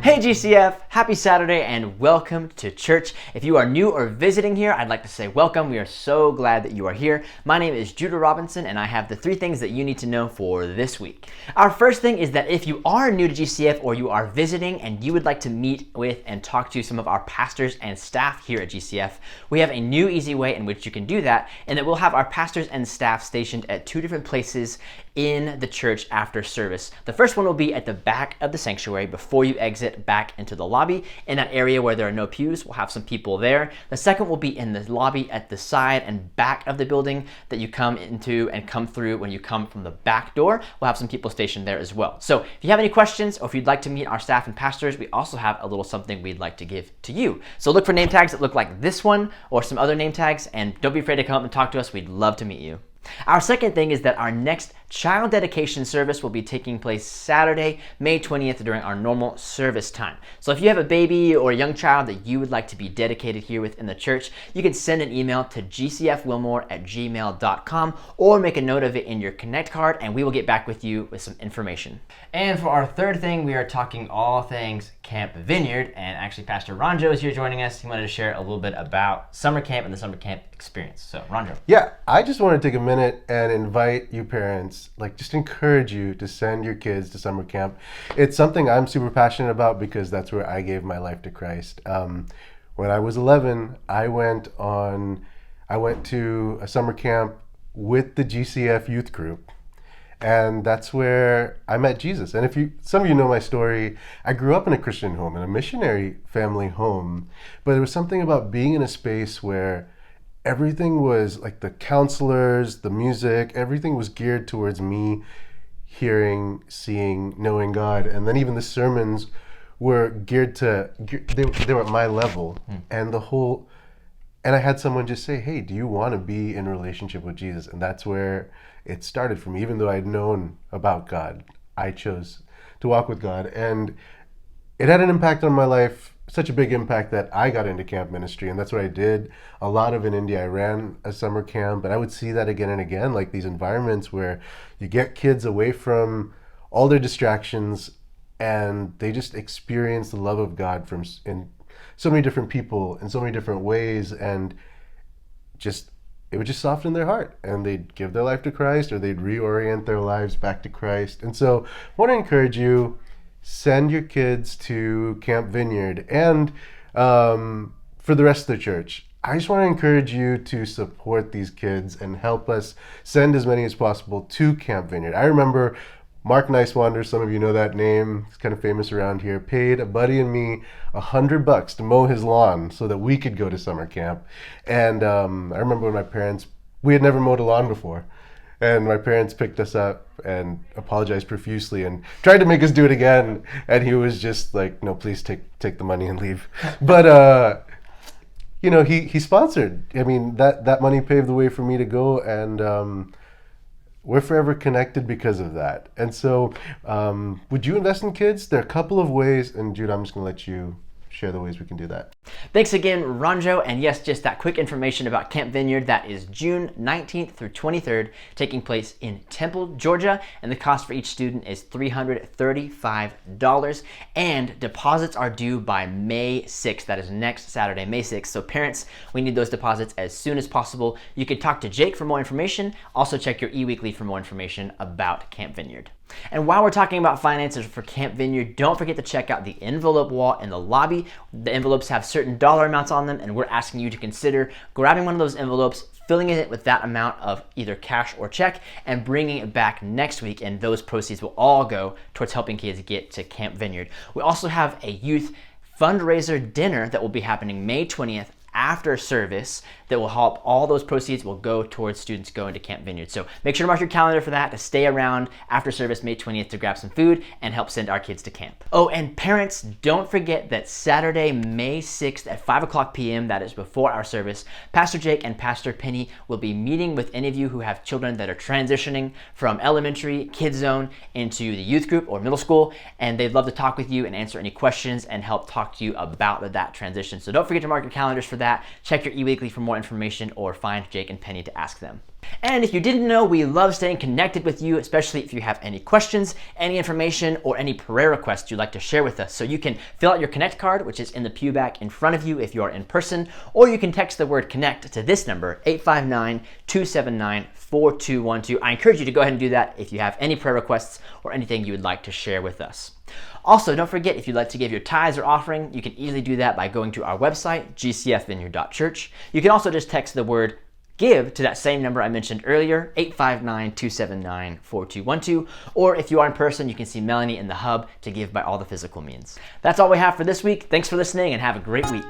Hey GCF, happy Saturday and welcome to church. If you are new or visiting here, I'd like to say welcome. We are so glad that you are here. My name is Judah Robinson and I have the 3 things that you need to know for this week. Our first thing is that if you are new to GCF or you are visiting and you would like to meet with and talk to some of our pastors and staff here at GCF, we have a new easy way in which you can do that, and that we'll have our pastors and staff stationed at 2 different places in the church after service. The first one will be at the back of the sanctuary before you exit back into the lobby. In that area where there are no pews, we'll have some people there. The second will be in the lobby at the side and back of the building that you come into and come through when you come from the back door. We'll have some people stationed there as well. So if you have any questions or if you'd like to meet our staff and pastors, we also have a little something we'd like to give to you. So look for name tags that look like this one or some other name tags, and don't be afraid to come up and talk to us. We'd love to meet you. Our second thing is that our next child dedication service will be taking place Saturday, May 20th during our normal service time. So if you have a baby or a young child that you would like to be dedicated here within the church, you can send an email to gcfwilmore@gmail.com or make a note of it in your Connect card and we will get back with you with some information. And for our third thing, we are talking all things Camp Vineyard, and actually Pastor Ronjo is here joining us. He wanted to share a little bit about summer camp and the summer camp experience. So Ronjo. Yeah, I just want to take a minute and invite you parents, just encourage you to send your kids to summer camp. It's something I'm super passionate about because that's where I gave my life to Christ. When I was 11, I went to a summer camp with the GCF youth group. And that's where I met Jesus. And some of you know my story, I grew up in a Christian home, in a missionary family home, but there was something about being in a space where everything was like the counselors, the music, everything was geared towards me hearing, seeing, knowing God. And then even the sermons were geared to, they were at my level. And I had someone just say, hey, do you want to be in a relationship with Jesus? And that's where it started for me. Even though I'd known about God, I chose to walk with God. And it had an impact on my life, such a big impact that I got into camp ministry. And that's what I did a lot of in India. I ran a summer camp, and I would see that again and again, like these environments where you get kids away from all their distractions and they just experience the love of God in so many different people in so many different ways, and it would just soften their heart and they'd give their life to Christ, or they'd reorient their lives back to Christ. And so I want to encourage you, send your kids to Camp Vineyard. And for the rest of the church, I just want to encourage you to support these kids and help us send as many as possible to Camp Vineyard. I remember Mark Nicewander, some of you know that name, he's kind of famous around here, paid a buddy and me $100 to mow his lawn so that we could go to summer camp. And I remember when we had never mowed a lawn before, and my parents picked us up and apologized profusely and tried to make us do it again. And he was just like, no, please take the money and leave. But he sponsored. I mean, that money paved the way for me to go, and we're forever connected because of that. And so would you invest in kids? There are a couple of ways, and Jude, I'm just going to let you share the ways we can do that. Thanks again, Ronjo. And yes, just that quick information about Camp Vineyard. That is June 19th through 23rd, taking place in Temple, Georgia. And the cost for each student is $335. And deposits are due by May 6th. That is next Saturday, May 6th. So parents, we need those deposits as soon as possible. You can talk to Jake for more information. Also check your e-weekly for more information about Camp Vineyard. And while we're talking about finances for Camp Vineyard, don't forget to check out the envelope wall in the lobby. The envelopes have certain dollar amounts on them, and we're asking you to consider grabbing one of those envelopes, filling it with that amount of either cash or check, and bringing it back next week, and those proceeds will all go towards helping kids get to Camp Vineyard. We also have a youth fundraiser dinner that will be happening May 20th after service that will help. All those proceeds will go towards students going to Camp Vineyard. So make sure to mark your calendar for that, to stay around after service May 20th to grab some food and help send our kids to camp. Oh, and parents, don't forget that Saturday, May 6th at 5:00 p.m., that is before our service, Pastor Jake and Pastor Penny will be meeting with any of you who have children that are transitioning from elementary, kids zone into the youth group or middle school, and they'd love to talk with you and answer any questions and help talk to you about that transition. So don't forget to mark your calendars for that. Check your e-weekly for more information or find Jake and Penny to ask them. And if you didn't know, we love staying connected with you, especially if you have any questions, any information, or any prayer requests you'd like to share with us. So you can fill out your Connect card, which is in the pew back in front of you if you are in person, or you can text the word Connect to this number, 859-279-4212. I encourage you to go ahead and do that if you have any prayer requests or anything you would like to share with us. Also, don't forget, if you'd like to give your tithes or offering, you can easily do that by going to our website, gcfvineyard.church. You can also just text the word give to that same number I mentioned earlier, 859-279-4212. Or if you are in person, you can see Melanie in the hub to give by all the physical means. That's all we have for this week. Thanks for listening and have a great week.